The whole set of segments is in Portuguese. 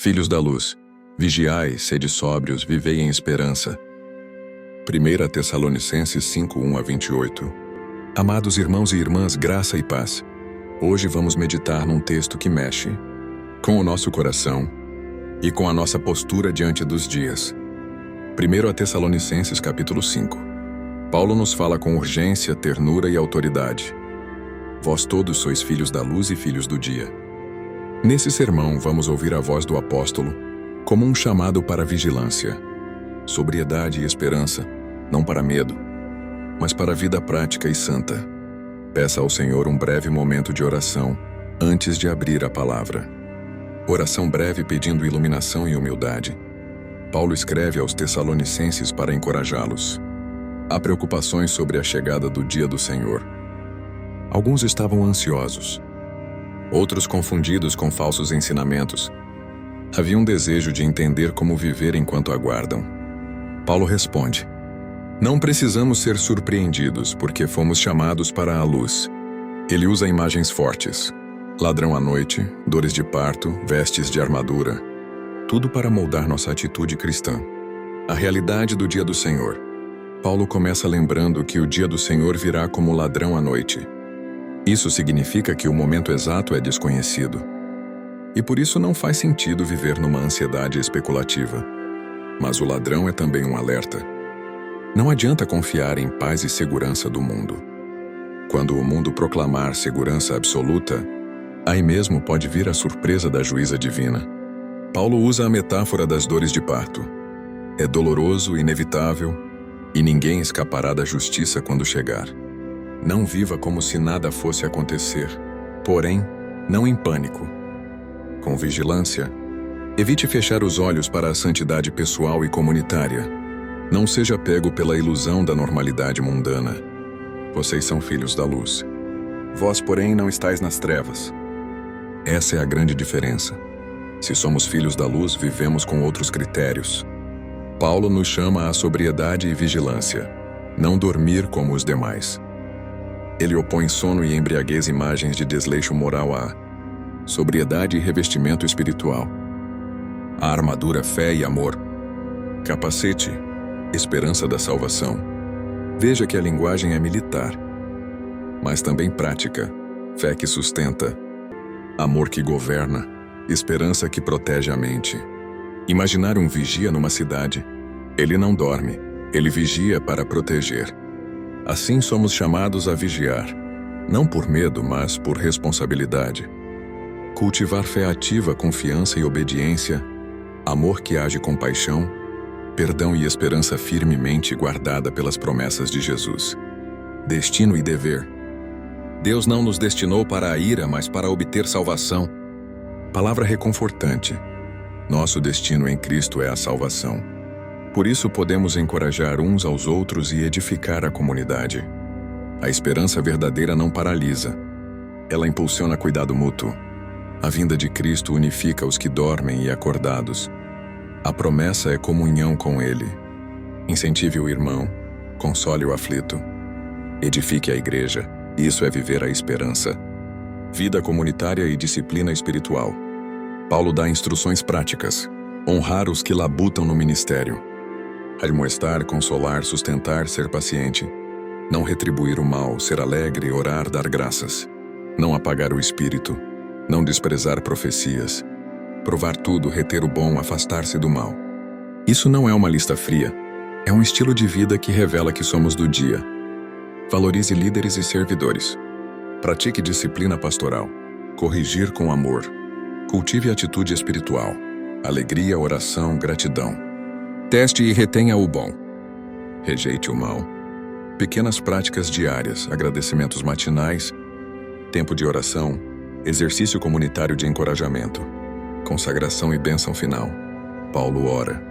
Filhos da luz, vigiai, sede sóbrios, vivei em esperança. 1 Tessalonicenses 5:1-28. Amados irmãos e irmãs, graça e paz. Hoje vamos meditar num texto que mexe com o nosso coração e com a nossa postura diante dos dias. 1 Tessalonicenses capítulo 5. Paulo nos fala com urgência, ternura e autoridade. Vós todos sois filhos da luz e filhos do dia. Nesse sermão vamos ouvir a voz do apóstolo como um chamado para vigilância, sobriedade e esperança, não para medo, mas para a vida prática e santa. Peça ao Senhor um breve momento de oração antes de abrir a palavra. Oração breve pedindo iluminação e humildade. Paulo escreve aos Tessalonicenses para encorajá-los. Há preocupações sobre a chegada do dia do Senhor. Alguns estavam ansiosos, outros confundidos com falsos ensinamentos. Havia um desejo de entender como viver enquanto aguardam. Paulo responde: não precisamos ser surpreendidos, porque fomos chamados para a luz. Ele usa imagens fortes: ladrão à noite, dores de parto, vestes de armadura. Tudo para moldar nossa atitude cristã. A realidade do dia do Senhor. Paulo começa lembrando que o dia do Senhor virá como ladrão à noite. Isso significa que o momento exato é desconhecido. E por isso não faz sentido viver numa ansiedade especulativa. Mas o ladrão é também um alerta. Não adianta confiar em paz e segurança do mundo. Quando o mundo proclamar segurança absoluta, aí mesmo pode vir a surpresa da juíza divina. Paulo usa a metáfora das dores de parto. É doloroso, inevitável, e ninguém escapará da justiça quando chegar. Não viva como se nada fosse acontecer, porém, não em pânico. Com vigilância, evite fechar os olhos para a santidade pessoal e comunitária. Não seja pego pela ilusão da normalidade mundana. Vocês são filhos da luz. Vós, porém, não estáis nas trevas. Essa é a grande diferença. Se somos filhos da luz, vivemos com outros critérios. Paulo nos chama à sobriedade e vigilância, não dormir como os demais. Ele opõe sono e embriaguez, imagens de desleixo moral, à sobriedade e revestimento espiritual. A armadura, fé e amor. Capacete, esperança da salvação. Veja que a linguagem é militar, mas também prática. Fé que sustenta, amor que governa, esperança que protege a mente. Imaginar um vigia numa cidade. Ele não dorme, ele vigia para proteger. Assim somos chamados a vigiar, não por medo, mas por responsabilidade. Cultivar fé ativa, confiança e obediência, amor que age com paixão, perdão e esperança firmemente guardada pelas promessas de Jesus. Destino e dever. Deus não nos destinou para a ira, mas para obter salvação. Palavra reconfortante. Nosso destino em Cristo é a salvação. Por isso podemos encorajar uns aos outros e edificar a comunidade. A esperança verdadeira não paralisa. Ela impulsiona cuidado mútuo. A vinda de Cristo unifica os que dormem e acordados. A promessa é comunhão com Ele. Incentive o irmão, console o aflito. Edifique a igreja. Isso é viver a esperança. Vida comunitária e disciplina espiritual. Paulo dá instruções práticas. Honrar os que labutam no ministério. Admoestar, consolar, sustentar, ser paciente. Não retribuir o mal, ser alegre, orar, dar graças. Não apagar o espírito. Não desprezar profecias. Provar tudo, reter o bom, afastar-se do mal. Isso não é uma lista fria. É um estilo de vida que revela que somos do dia. Valorize líderes e servidores. Pratique disciplina pastoral. Corrigir com amor. Cultive atitude espiritual. Alegria, oração, gratidão. Teste e retenha o bom. Rejeite o mal. Pequenas práticas diárias, agradecimentos matinais, tempo de oração, exercício comunitário de encorajamento, consagração e bênção final. Paulo ora: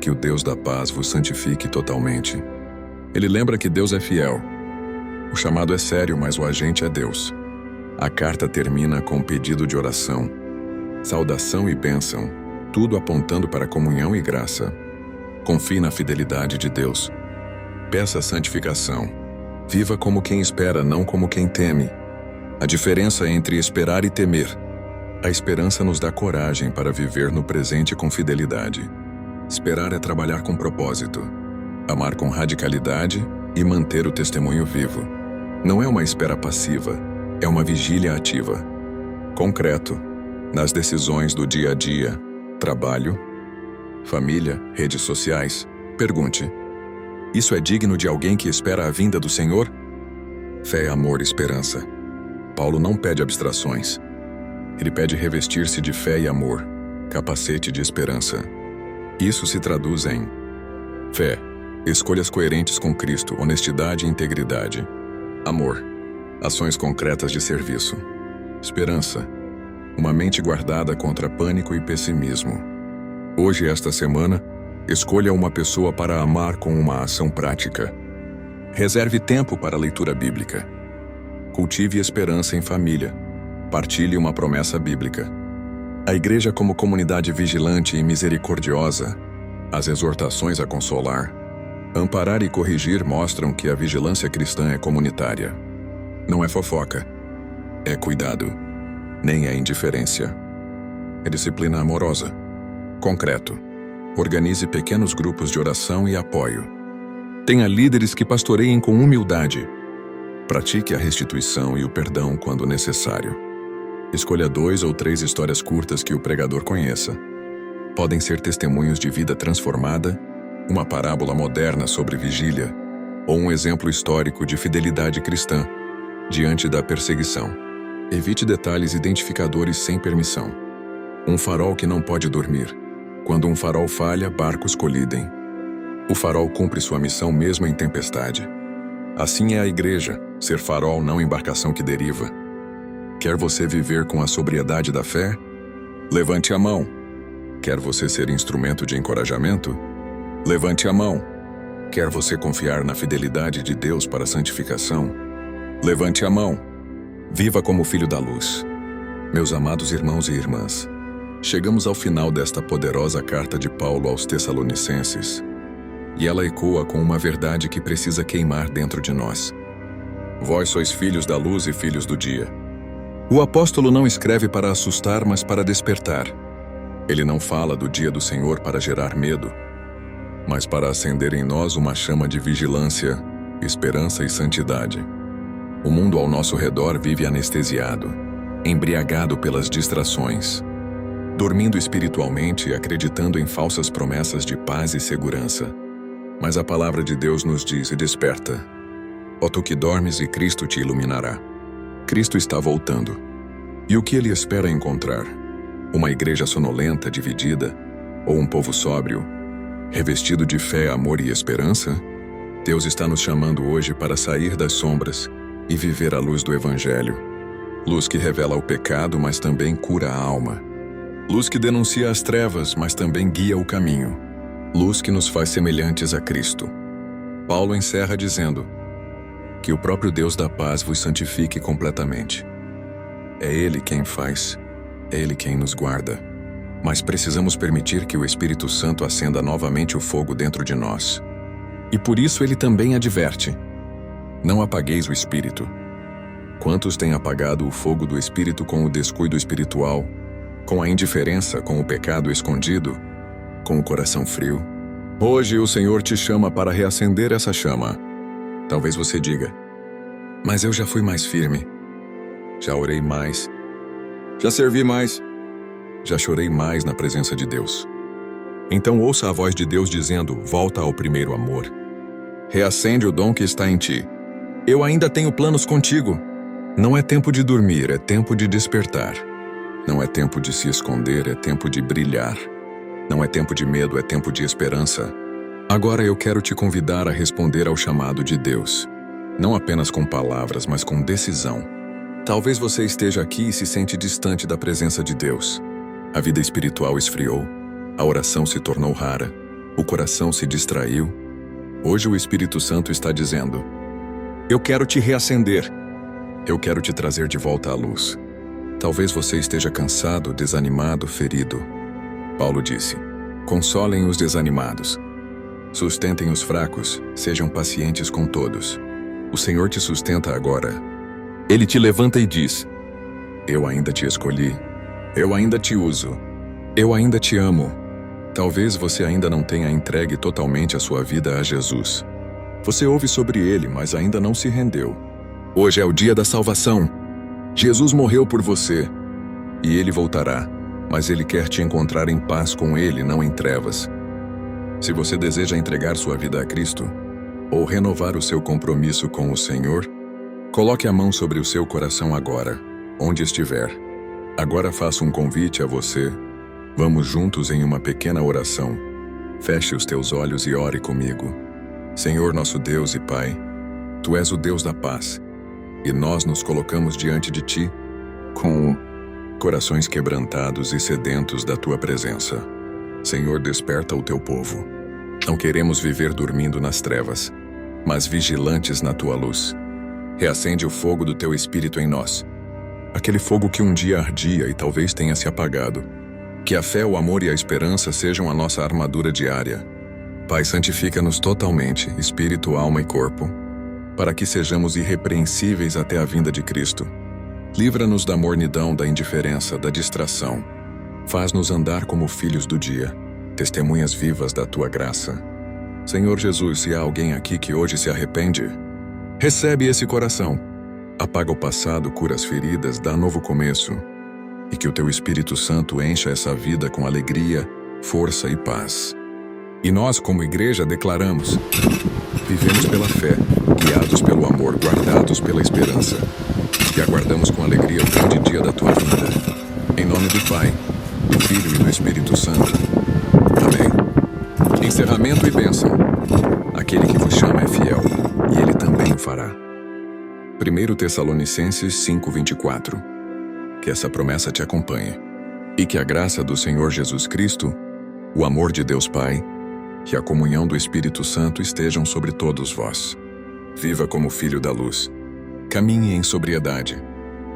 que o Deus da paz vos santifique totalmente. Ele lembra que Deus é fiel. O chamado é sério, mas o agente é Deus. A carta termina com um pedido de oração, saudação e bênção, tudo apontando para comunhão e graça. Confie na fidelidade de Deus. Peça santificação. Viva como quem espera, não como quem teme. A diferença entre esperar e temer. A esperança nos dá coragem para viver no presente com fidelidade. Esperar é trabalhar com propósito, amar com radicalidade e manter o testemunho vivo. Não é uma espera passiva, é uma vigília ativa. Concreto, nas decisões do dia a dia, trabalho, família, redes sociais. Pergunte: isso é digno de alguém que espera a vinda do Senhor? Fé, amor e esperança. Paulo não pede abstrações. Ele pede revestir-se de fé e amor, capacete de esperança. Isso se traduz em fé, escolhas coerentes com Cristo, honestidade e integridade. Amor, ações concretas de serviço. Esperança, uma mente guardada contra pânico e pessimismo. Hoje, esta semana, escolha uma pessoa para amar com uma ação prática. Reserve tempo para a leitura bíblica. Cultive esperança em família. Partilhe uma promessa bíblica. A igreja como comunidade vigilante e misericordiosa, as exortações a consolar, amparar e corrigir mostram que a vigilância cristã é comunitária. Não é fofoca, é cuidado, nem é indiferença. É disciplina amorosa. Concreto. Organize pequenos grupos de oração e apoio. Tenha líderes que pastoreiem com humildade. Pratique a restituição e o perdão quando necessário. Escolha 2 ou 3 histórias curtas que o pregador conheça. Podem ser testemunhos de vida transformada, uma parábola moderna sobre vigília, ou um exemplo histórico de fidelidade cristã diante da perseguição. Evite detalhes identificadores sem permissão. Um farol que não pode dormir. Quando um farol falha, barcos colidem. O farol cumpre sua missão mesmo em tempestade. Assim é a igreja, ser farol não embarcação que deriva. Quer você viver com a sobriedade da fé? Levante a mão. Quer você ser instrumento de encorajamento? Levante a mão. Quer você confiar na fidelidade de Deus para a santificação? Levante a mão. Viva como filho da luz. Meus amados irmãos e irmãs, chegamos ao final desta poderosa carta de Paulo aos Tessalonicenses. E ela ecoa com uma verdade que precisa queimar dentro de nós. Vós sois filhos da luz e filhos do dia. O apóstolo não escreve para assustar, mas para despertar. Ele não fala do dia do Senhor para gerar medo, mas para acender em nós uma chama de vigilância, esperança e santidade. O mundo ao nosso redor vive anestesiado, embriagado pelas distrações, dormindo espiritualmente e acreditando em falsas promessas de paz e segurança. Mas a palavra de Deus nos diz: e desperta. Ó tu que dormes, e Cristo te iluminará. Cristo está voltando. E o que ele espera encontrar? Uma igreja sonolenta, dividida? Ou um povo sóbrio, revestido de fé, amor e esperança? Deus está nos chamando hoje para sair das sombras e viver a luz do Evangelho. Luz que revela o pecado, mas também cura a alma. Luz que denuncia as trevas, mas também guia o caminho. Luz que nos faz semelhantes a Cristo. Paulo encerra dizendo: que o próprio Deus da paz vos santifique completamente. É Ele quem faz, é Ele quem nos guarda. Mas precisamos permitir que o Espírito Santo acenda novamente o fogo dentro de nós. E por isso ele também adverte: não apagueis o Espírito. Quantos têm apagado o fogo do Espírito com o descuido espiritual, com a indiferença, com o pecado escondido, com o coração frio? Hoje o Senhor te chama para reacender essa chama. Talvez você diga: mas eu já fui mais firme, já orei mais, já servi mais, já chorei mais na presença de Deus. Então ouça a voz de Deus dizendo: volta ao primeiro amor. Reacende o dom que está em ti. Eu ainda tenho planos contigo. Não é tempo de dormir, é tempo de despertar. Não é tempo de se esconder, é tempo de brilhar. Não é tempo de medo, é tempo de esperança. Agora eu quero te convidar a responder ao chamado de Deus. Não apenas com palavras, mas com decisão. Talvez você esteja aqui e se sente distante da presença de Deus. A vida espiritual esfriou, a oração se tornou rara, o coração se distraiu. Hoje o Espírito Santo está dizendo: eu quero te reacender. Eu quero te trazer de volta à luz. Talvez você esteja cansado, desanimado, ferido. Paulo disse: consolem os desanimados. Sustentem os fracos, sejam pacientes com todos. O Senhor te sustenta agora. Ele te levanta e diz: eu ainda te escolhi. Eu ainda te uso. Eu ainda te amo. Talvez você ainda não tenha entregue totalmente a sua vida a Jesus. Você ouve sobre ele, mas ainda não se rendeu. Hoje é o dia da salvação. Jesus morreu por você. E ele voltará, mas ele quer te encontrar em paz com ele, não em trevas. Se você deseja entregar sua vida a Cristo, ou renovar o seu compromisso com o Senhor, coloque a mão sobre o seu coração agora, onde estiver. Agora faço um convite a você. Vamos juntos em uma pequena oração. Feche os teus olhos e ore comigo. Senhor nosso Deus e Pai, Tu és o Deus da paz, e nós nos colocamos diante de Ti com corações quebrantados e sedentos da Tua presença. Senhor, desperta o Teu povo. Não queremos viver dormindo nas trevas, mas vigilantes na Tua luz. Reacende o fogo do Teu Espírito em nós. Aquele fogo que um dia ardia e talvez tenha se apagado. Que a fé, o amor e a esperança sejam a nossa armadura diária. Pai, santifica-nos totalmente, espírito, alma e corpo, para que sejamos irrepreensíveis até a vinda de Cristo. Livra-nos da mornidão, da indiferença, da distração. Faz-nos andar como filhos do dia, testemunhas vivas da Tua graça. Senhor Jesus, se há alguém aqui que hoje se arrepende, recebe esse coração. Apaga o passado, cura as feridas, dá novo começo. E que o Teu Espírito Santo encha essa vida com alegria, força e paz. E nós, como igreja, declaramos: vivemos pela fé, guiados pelo amor, guardados pela esperança. E aguardamos com alegria o grande dia da Tua vinda. Em nome do Pai, do Filho e do Espírito Santo. Amém. Encerramento e bênção. Aquele que vos chama é fiel, e Ele também o fará. 1 Tessalonicenses 5:24. Que essa promessa te acompanhe, e que a graça do Senhor Jesus Cristo, o amor de Deus Pai e a comunhão do Espírito Santo estejam sobre todos vós. Viva como filho da luz. Caminhe em sobriedade.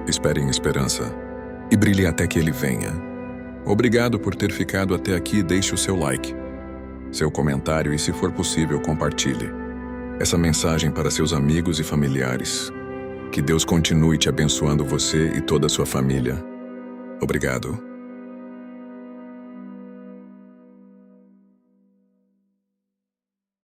Espere em esperança. E brilhe até que Ele venha. Obrigado por ter ficado até aqui. Deixe o seu like, seu comentário e, se for possível, compartilhe essa mensagem para seus amigos e familiares. Que Deus continue te abençoando, você e toda a sua família. Obrigado.